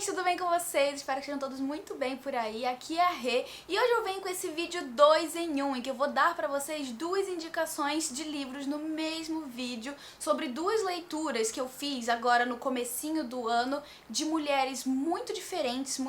gente, tudo bem com vocês? Espero que estejam todos muito bem por aí. Aqui é a Rê e hoje eu venho com esse vídeo 2 em 1, em que eu vou dar pra vocês duas indicações de livros no mesmo vídeo sobre duas leituras que eu fiz agora no comecinho do ano de mulheres muito diferentes,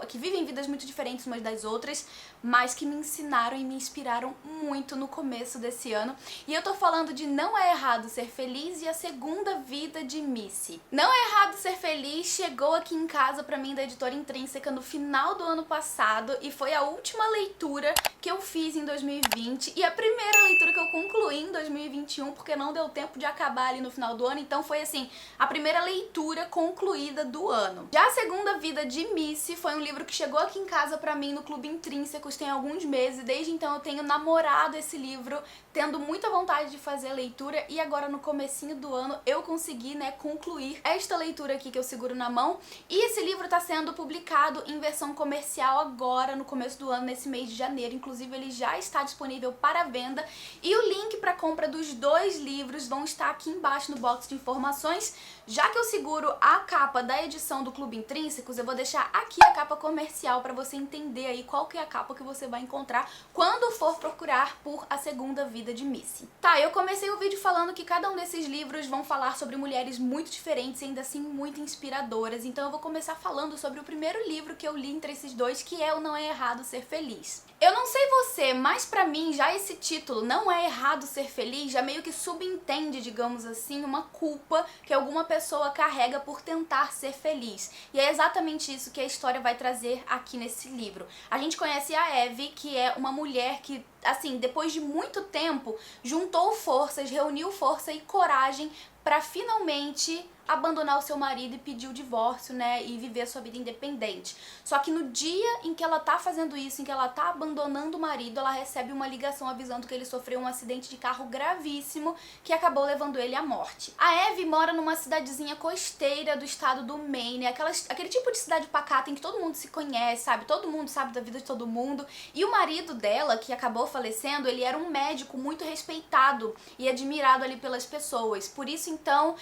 que vivem vidas muito diferentes umas das outras, mas que me ensinaram e me inspiraram muito no começo desse ano. E eu tô falando de Não É Errado Ser Feliz e A Segunda Vida de Missy. Não É Errado Ser Feliz chegou aqui em casa pra mim da editora Intrínseca no final do ano passado e foi a última leitura que eu fiz em 2020 e a primeira leitura que eu concluí em 2021, porque não deu tempo de acabar ali no final do ano, então foi assim, a primeira leitura concluída do ano. Já A Segunda Vida de Missy foi um livro que chegou aqui em casa pra mim no Clube Intrínsecos tem alguns meses, desde então eu tenho namorado esse livro, tendo muita vontade de fazer a leitura e agora no comecinho do ano eu consegui, concluir esta leitura aqui que eu seguro na mão. E esse livro tá sendo publicado em versão comercial agora no começo do ano, nesse mês de janeiro. Inclusive ele já está disponível para venda e o link para compra dos dois livros vão estar aqui embaixo no box de informações. Já que eu seguro a capa da edição do Clube Intrínsecos, eu vou deixar aqui a capa comercial para você entender aí qual que é a capa que você vai encontrar quando for procurar por A Segunda Vida de Missy. Tá, eu comecei o vídeo falando que cada um desses livros vão falar sobre mulheres muito diferentes e ainda assim muito inspiradoras, então eu vou começar falando sobre o primeiro livro que eu li entre esses dois, que é o Não É Errado Ser Feliz. Eu não sei você, mas pra mim já esse título, Não É Errado Ser Feliz, já meio que subentende, digamos assim, uma culpa que alguma pessoa carrega por tentar ser feliz. E é exatamente isso que a história vai trazer aqui nesse livro. A gente conhece a Evie, que é uma mulher que, assim, depois de muito tempo, juntou forças, reuniu força e coragem pra finalmente abandonar o seu marido e pedir o divórcio, e viver a sua vida independente. Só que no dia em que ela tá fazendo isso, em que ela tá abandonando o marido, ela recebe uma ligação avisando que ele sofreu um acidente de carro gravíssimo que acabou levando ele à morte. A Evie mora numa cidadezinha costeira do estado do Maine, aquele tipo de cidade pacata em que todo mundo se conhece, sabe? Todo mundo sabe da vida de todo mundo. E o marido dela, que acabou falecendo, ele era um médico muito respeitado e admirado ali pelas pessoas. Por isso, então,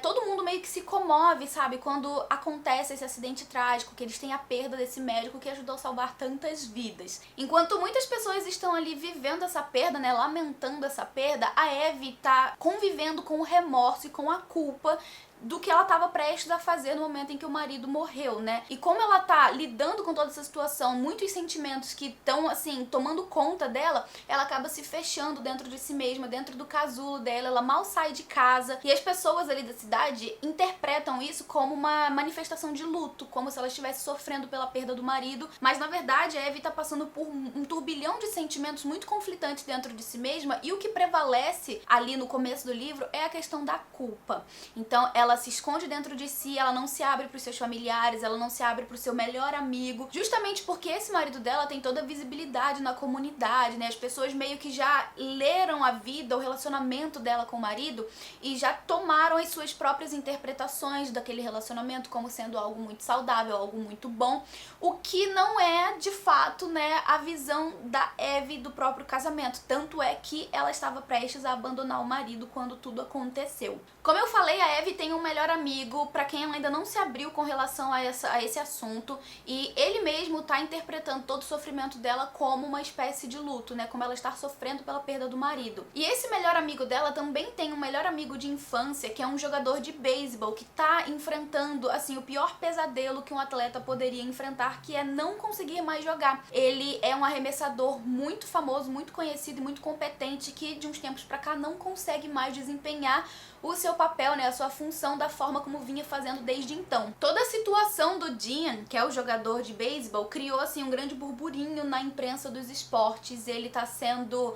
todo mundo meio que se comove, sabe, quando acontece esse acidente trágico, que eles têm a perda desse médico que ajudou a salvar tantas vidas. Enquanto muitas pessoas estão ali vivendo essa perda, lamentando essa perda, a Evie tá convivendo com o remorso e com a culpa do que ela estava prestes a fazer no momento em que o marido morreu, E como ela tá lidando com toda essa situação, muitos sentimentos que estão, assim, tomando conta dela, ela acaba se fechando dentro de si mesma, dentro do casulo dela, ela mal sai de casa, e as pessoas ali da cidade interpretam isso como uma manifestação de luto, como se ela estivesse sofrendo pela perda do marido, mas na verdade a Evie tá passando por um turbilhão de sentimentos muito conflitantes dentro de si mesma, e o que prevalece ali no começo do livro é a questão da culpa. Então ela se esconde dentro de si, ela não se abre para os seus familiares, ela não se abre para o seu melhor amigo, justamente porque esse marido dela tem toda a visibilidade na comunidade, As pessoas meio que já leram a vida, o relacionamento dela com o marido e já tomaram as suas próprias interpretações daquele relacionamento como sendo algo muito saudável, algo muito bom, o que não é de fato, a visão da Evie do próprio casamento. Tanto é que ela estava prestes a abandonar o marido quando tudo aconteceu. Como eu falei, a Evie tem um melhor amigo pra quem ela ainda não se abriu com relação a esse assunto, e ele mesmo tá interpretando todo o sofrimento dela como uma espécie de luto, como ela está sofrendo pela perda do marido. E esse melhor amigo dela também tem um melhor amigo de infância, que é um jogador de beisebol, que tá enfrentando, assim, o pior pesadelo que um atleta poderia enfrentar, que é não conseguir mais jogar. Ele é um arremessador muito famoso, muito conhecido e muito competente, que de uns tempos pra cá não consegue mais desempenhar o seu papel, a sua função da forma como vinha fazendo desde então. Toda a situação do Dean, que é o jogador de beisebol, criou assim um grande burburinho na imprensa dos esportes. Ele tá sendo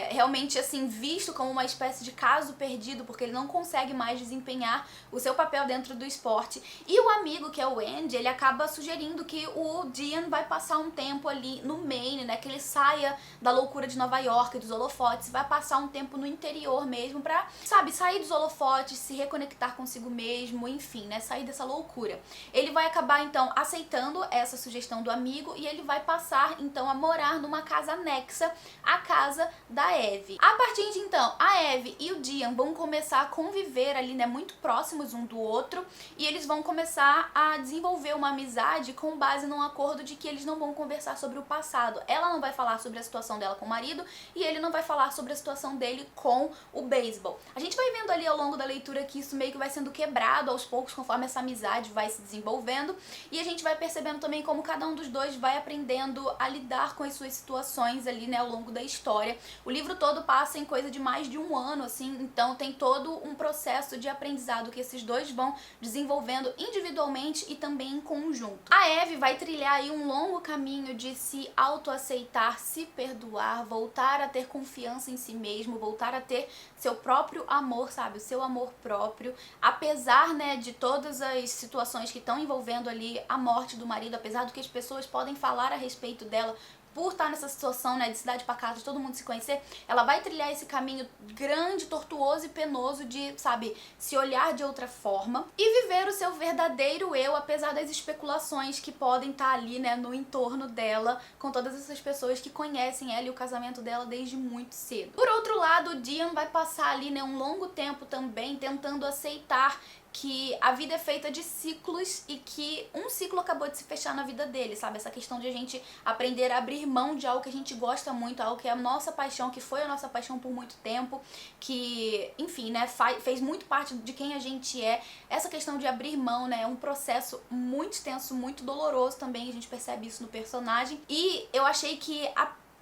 realmente assim visto como uma espécie de caso perdido, porque ele não consegue mais desempenhar o seu papel dentro do esporte. E o amigo, que é o Andy, ele acaba sugerindo que o Dean vai passar um tempo ali no Maine, que ele saia da loucura de Nova York, dos holofotes, vai passar um tempo no interior mesmo pra, sabe, sair dos holofotes, se reconectar consigo mesmo, enfim, né, sair dessa loucura. Ele vai acabar então aceitando essa sugestão do amigo e ele vai passar então a morar numa casa anexa à casa da Eve. A partir de então, a Eve e o Dian vão começar a conviver ali, né, muito próximos um do outro, e eles vão começar a desenvolver uma amizade com base num acordo de que eles não vão conversar sobre o passado. Ela não vai falar sobre a situação dela com o marido e ele não vai falar sobre a situação dele com o beisebol. A gente vai vendo ali ao longo da leitura que isso meio que vai sendo quebrado aos poucos conforme essa amizade vai se desenvolvendo, e a gente vai percebendo também como cada um dos dois vai aprendendo a lidar com as suas situações ali, né, ao longo da história. O livro todo passa em coisa de mais de um ano, assim, então tem todo um processo de aprendizado que esses dois vão desenvolvendo individualmente e também em conjunto. A Eve vai trilhar aí um longo caminho de se autoaceitar, se perdoar, voltar a ter confiança em si mesmo, voltar a ter seu próprio amor, sabe, o seu amor próprio, apesar, né, de todas as situações que estão envolvendo ali a morte do marido, apesar do que as pessoas podem falar a respeito dela, por estar nessa situação, né, de cidade pacata, de todo mundo se conhecer, ela vai trilhar esse caminho grande, tortuoso e penoso de, sabe, se olhar de outra forma e viver o seu verdadeiro eu, apesar das especulações que podem estar ali, né, no entorno dela, com todas essas pessoas que conhecem ela e o casamento dela desde muito cedo. Por outro lado, o Dian vai passar ali, né, um longo tempo também tentando aceitar que a vida é feita de ciclos e que um ciclo acabou de se fechar na vida dele, sabe? Essa questão de a gente aprender a abrir mão de algo que a gente gosta muito, algo que é a nossa paixão, que foi a nossa paixão por muito tempo, que, enfim, né, fez muito parte de quem a gente é. Essa questão de abrir mão, né, é um processo muito extenso, muito doloroso também, a gente percebe isso no personagem. E eu achei que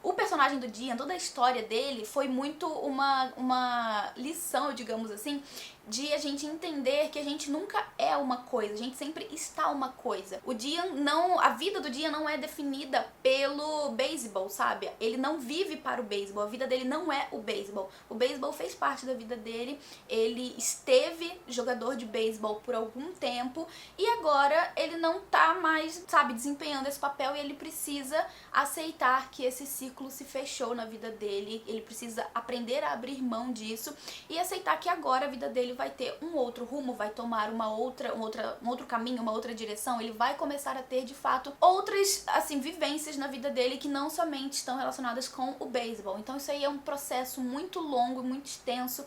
o personagem do Dian, toda a história dele, foi muito uma lição, digamos assim, de a gente entender que a gente nunca é uma coisa, a gente sempre está uma coisa. O Dian não, a vida do Dian não é definida pelo beisebol, sabe? Ele não vive para o beisebol, a vida dele não é o beisebol. O beisebol fez parte da vida dele, ele esteve jogador de beisebol por algum tempo e agora ele não tá mais, sabe, desempenhando esse papel e ele precisa aceitar que esse ciclo se fechou na vida dele, ele precisa aprender a abrir mão disso e aceitar que agora a vida dele vai ter um outro rumo, vai tomar um outro caminho, uma outra direção, ele vai começar a ter de fato outras, assim, vivências na vida dele que não somente estão relacionadas com o beisebol. Então isso aí é um processo muito longo, muito extenso,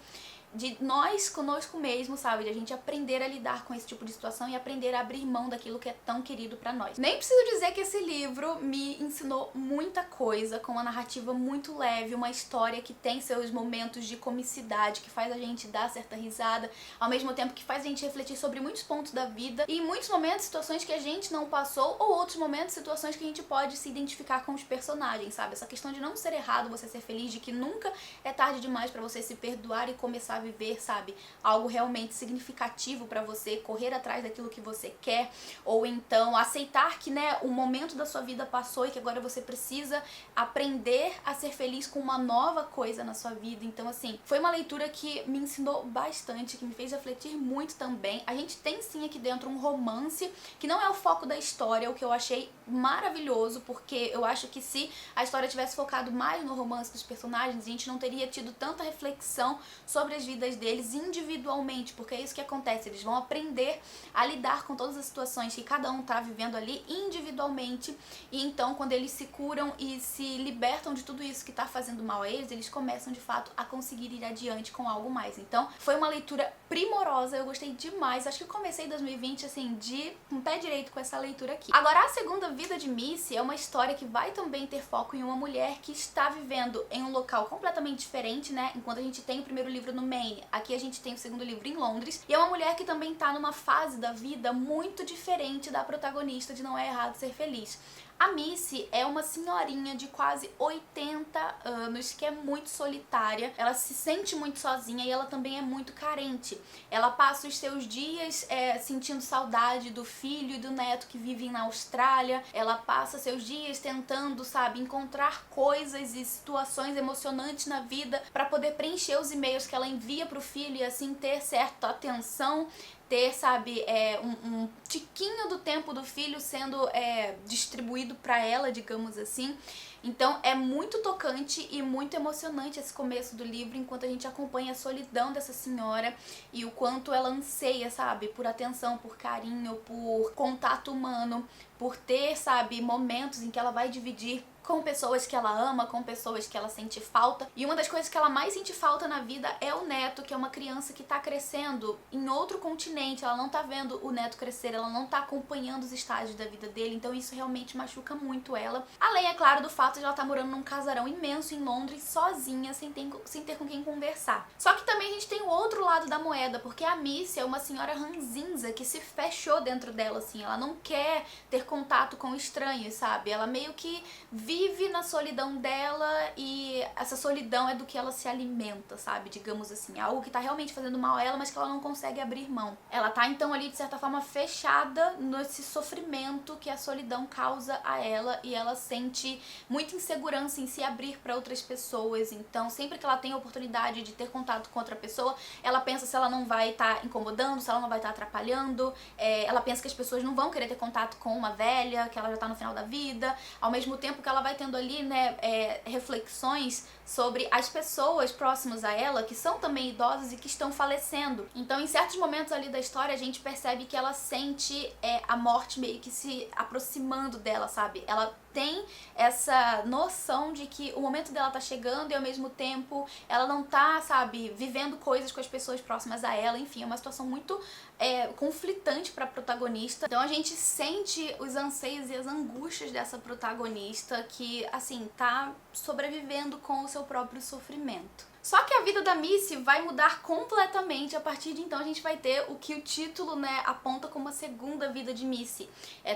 de nós conosco mesmo, sabe? De a gente aprender a lidar com esse tipo de situação e aprender a abrir mão daquilo que é tão querido pra nós. Nem preciso dizer que esse livro me ensinou muita coisa, com uma narrativa muito leve, uma história que tem seus momentos de comicidade, que faz a gente dar certa risada, ao mesmo tempo que faz a gente refletir sobre muitos pontos da vida e em muitos momentos situações que a gente não passou ou outros momentos situações que a gente pode se identificar com os personagens, sabe? Essa questão de não ser errado, você ser feliz, de que nunca é tarde demais pra você se perdoar e começar a viver, sabe, algo realmente significativo pra você, correr atrás daquilo que você quer, ou então aceitar que, né, o momento da sua vida passou e que agora você precisa aprender a ser feliz com uma nova coisa na sua vida. Então, assim, foi uma leitura que me ensinou bastante, que me fez refletir muito também. A gente tem sim aqui dentro um romance, que não é o foco da história, o que eu achei maravilhoso, porque eu acho que se a história tivesse focado mais no romance dos personagens, a gente não teria tido tanta reflexão sobre as vidas deles individualmente, porque é isso que acontece, eles vão aprender a lidar com todas as situações que cada um tá vivendo ali individualmente, e então quando eles se curam e se libertam de tudo isso que tá fazendo mal a eles, eles começam de fato a conseguir ir adiante com algo mais. Então foi uma leitura primorosa, eu gostei demais, acho que eu comecei 2020 assim, de um pé direito com essa leitura aqui. Agora, a segunda vida de Missy é uma história que vai também ter foco em uma mulher que está vivendo em um local completamente diferente, né, enquanto a gente tem o primeiro livro no Maine, aqui a gente tem o segundo livro em Londres, e é uma mulher que também tá numa fase da vida muito diferente da protagonista de Não É Errado Ser Feliz. A Missy é uma senhorinha de quase 80 anos que é muito solitária, ela se sente muito sozinha e ela também é muito carente. Ela passa os seus dias sentindo saudade do filho e do neto que vivem na Austrália, ela passa seus dias tentando, sabe, encontrar coisas e situações emocionantes na vida para poder preencher os e-mails que ela envia via pro filho e assim ter certa atenção, ter, sabe, um tiquinho do tempo do filho sendo distribuído pra ela, digamos assim. Então é muito tocante e muito emocionante esse começo do livro, enquanto a gente acompanha a solidão dessa senhora e o quanto ela anseia, sabe, por atenção, por carinho, por contato humano, por ter, sabe, momentos em que ela vai dividir com pessoas que ela ama, com pessoas que ela sente falta. E uma das coisas que ela mais sente falta na vida é o neto, que é uma criança que tá crescendo em outro continente. Ela não tá vendo o neto crescer, ela não tá acompanhando os estágios da vida dele, então isso realmente machuca muito ela. Além, é claro, do fato de ela estar morando num casarão imenso em Londres, sozinha, sem ter com quem conversar. Só que também a gente tem o outro lado da moeda, porque a Missy é uma senhora ranzinza que se fechou dentro dela, assim. Ela não quer ter contato com estranhos, sabe? Ela meio que vive na solidão dela e essa solidão é do que ela se alimenta, sabe? Digamos assim, algo que tá realmente fazendo mal a ela, mas que ela não consegue abrir mão. Ela tá então ali de certa forma fechada nesse sofrimento que a solidão causa a ela e ela sente muita insegurança em se abrir para outras pessoas. Então, sempre que ela tem a oportunidade de ter contato com outra pessoa, ela pensa se ela não vai estar incomodando, se ela não vai estar atrapalhando. Ela pensa que as pessoas não vão querer ter contato com uma velha, que ela já tá no final da vida, ao mesmo tempo que ela vai tendo ali, né, reflexões sobre as pessoas próximas a ela, que são também idosas e que estão falecendo. Então, em certos momentos ali da história, a gente percebe que ela sente a morte meio que se aproximando dela, sabe? Ela tem essa noção de que o momento dela tá chegando e ao mesmo tempo ela não tá, sabe, vivendo coisas com as pessoas próximas a ela. Enfim, é uma situação muito conflitante pra protagonista. Então a gente sente os anseios e as angústias dessa protagonista que, assim, tá sobrevivendo com o seu próprio sofrimento. Só que a vida da Missy vai mudar completamente. A partir de então a gente vai ter o que o título, né, aponta como a segunda vida de Missy.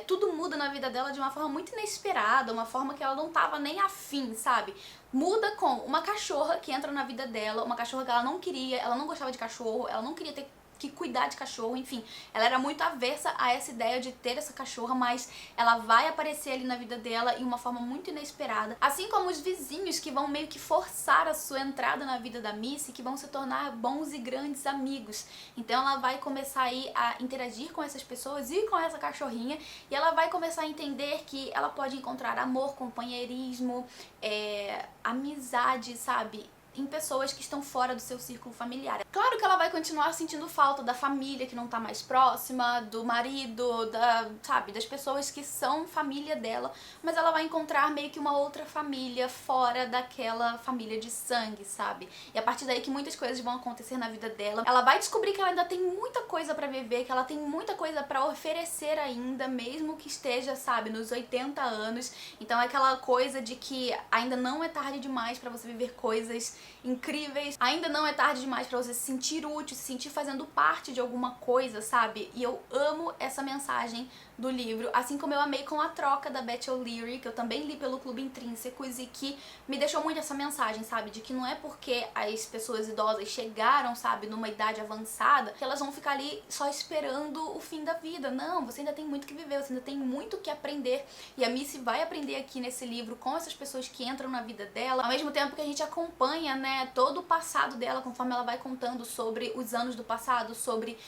Tudo muda na vida dela de uma forma muito inesperada, uma forma que ela não tava nem afim, sabe? Muda com uma cachorra que entra na vida dela, uma cachorra que ela não queria, ela não gostava de cachorro, ela não queria ter que cuidar de cachorro, enfim, ela era muito avessa a essa ideia de ter essa cachorra, mas ela vai aparecer ali na vida dela em uma forma muito inesperada, assim como os vizinhos que vão meio que forçar a sua entrada na vida da Missy, que vão se tornar bons e grandes amigos. Então ela vai começar aí a interagir com essas pessoas e com essa cachorrinha, e ela vai começar a entender que ela pode encontrar amor, companheirismo, amizade, sabe, em pessoas que estão fora do seu círculo familiar. Claro que ela vai continuar sentindo falta da família que não tá mais próxima, do marido, sabe, das pessoas que são família dela, mas ela vai encontrar meio que uma outra família fora daquela família de sangue, sabe? E a partir daí que muitas coisas vão acontecer na vida dela. Ela vai descobrir que ela ainda tem muita coisa pra viver, que ela tem muita coisa pra oferecer ainda, mesmo que esteja, sabe, nos 80 anos. Então é aquela coisa de que ainda não é tarde demais pra você viver coisas incríveis, ainda não é tarde demais pra você se sentir útil, se sentir fazendo parte de alguma coisa, sabe? E eu amo essa mensagem do livro, assim como eu amei com A Troca, da Beth O'Leary, que eu também li pelo Clube Intrínsecos e que me deixou muito essa mensagem, sabe? De que não é porque as pessoas idosas chegaram, sabe, numa idade avançada, que elas vão ficar ali só esperando o fim da vida. Não, você ainda tem muito que viver, você ainda tem muito que aprender. E a Missy vai aprender aqui nesse livro com essas pessoas que entram na vida dela, ao mesmo tempo que a gente acompanha, né, todo o passado dela, conforme ela vai contando sobre os anos do passado, sobre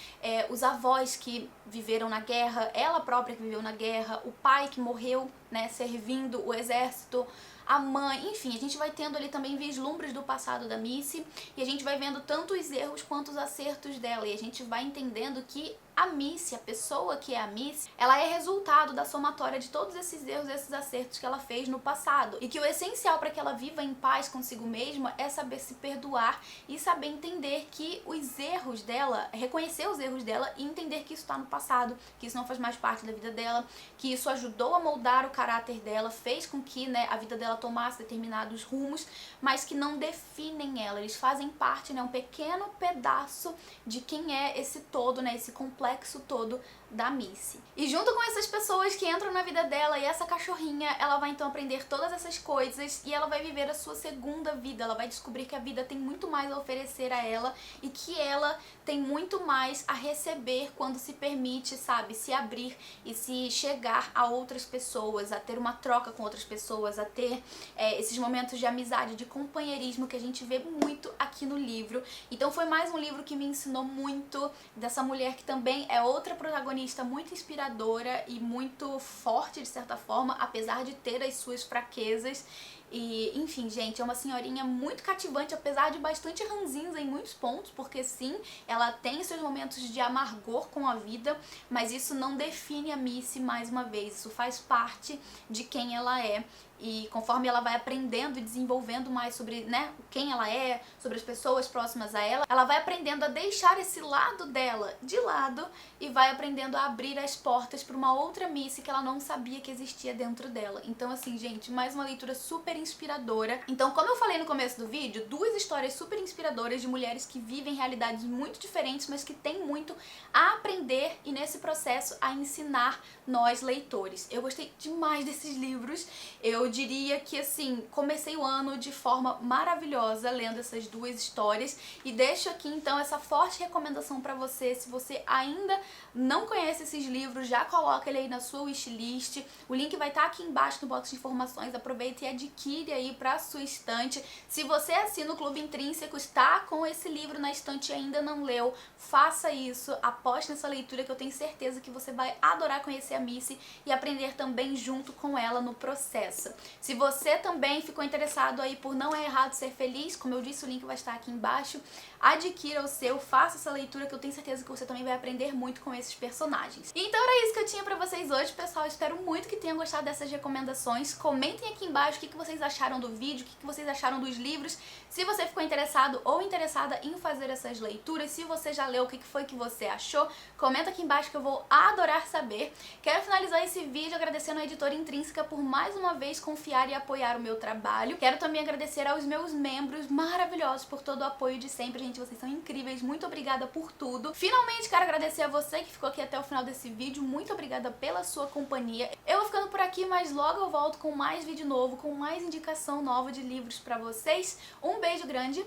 os avós que viveram na guerra, ela própria que viveu na guerra, o pai que morreu, né, servindo o exército, a mãe, enfim, a gente vai tendo ali também vislumbres do passado da Missy e a gente vai vendo tanto os erros quanto os acertos dela, e a gente vai entendendo que a Missy, a pessoa que é a Missy, ela é resultado da somatória de todos esses erros, esses acertos que ela fez no passado. E que o essencial para que ela viva em paz consigo mesma é saber se perdoar e saber entender que os erros dela, reconhecer os erros dela e entender que isso está no passado, que isso não faz mais parte da vida dela, que isso ajudou a moldar o caráter dela, fez com que, né, a vida dela tomasse determinados rumos, mas que não definem ela. Eles fazem parte, né, um pequeno pedaço de quem é esse todo, né, esse complexo todo da Missy. E junto com essas pessoas que entram na vida dela e essa cachorrinha, ela vai então aprender todas essas coisas e ela vai viver a sua segunda vida. Ela vai descobrir que a vida tem muito mais a oferecer a ela e que ela tem muito mais a receber quando se permite, sabe, se abrir e se chegar a outras pessoas, a ter uma troca com outras pessoas, a ter esses momentos de amizade, de companheirismo que a gente vê muito aqui no livro. Então foi mais um livro que me ensinou muito dessa mulher que também é outra protagonista muito inspiradora e muito forte de certa forma, apesar de ter as suas fraquezas. E, enfim, gente, é uma senhorinha muito cativante, apesar de bastante ranzinza em muitos pontos, porque sim, ela tem seus momentos de amargor com a vida, mas isso não define a Missy mais uma vez, isso faz parte de quem ela é. E conforme ela vai aprendendo e desenvolvendo mais sobre, né, quem ela é, sobre as pessoas próximas a ela, ela vai aprendendo a deixar esse lado dela de lado e vai aprendendo a abrir as portas para uma outra Missy que ela não sabia que existia dentro dela. Então, assim, gente, mais uma leitura super inspiradora. Então, como eu falei no começo do vídeo, duas histórias super inspiradoras de mulheres que vivem realidades muito diferentes, mas que têm muito a aprender e, nesse processo, a ensinar nós, leitores. Eu gostei demais desses livros. Eu diria que, assim, comecei o ano de forma maravilhosa lendo essas duas histórias e deixo aqui, então, essa forte recomendação pra você. Se você ainda não conhece esses livros, já coloca ele aí na sua wishlist. O link vai estar aqui embaixo no box de informações. Aproveita e adquire aí pra sua estante. Se você assina o Clube Intrínseco, está com esse livro na estante e ainda não leu, faça isso, aposte nessa leitura que eu tenho certeza que você vai adorar conhecer a Missy e aprender também junto com ela no processo. Se você também ficou interessado aí por Não É Errado Ser Feliz, como eu disse, o link vai estar aqui embaixo, adquira o seu, faça essa leitura que eu tenho certeza que você também vai aprender muito com esses personagens. Então era isso que eu tinha pra vocês hoje, pessoal. Espero muito que tenham gostado dessas recomendações. Comentem aqui embaixo o que vocês acharam do vídeo, o que vocês acharam dos livros, se você ficou interessado ou interessada em fazer essas leituras, se você já leu, o que foi que você achou, comenta aqui embaixo que eu vou adorar saber. Quero finalizar esse vídeo agradecendo a Editora Intrínseca por mais uma vez confiar e apoiar o meu trabalho. Quero também agradecer aos meus membros maravilhosos por todo o apoio de sempre, gente, vocês são incríveis, muito obrigada por tudo. Finalmente quero agradecer a você que ficou aqui até o final desse vídeo, muito obrigada pela sua companhia. Eu vou ficando por aqui, mas logo eu volto com mais vídeo novo, com mais indicação nova de livros pra vocês. Um beijo grande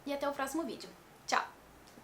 e até o próximo vídeo.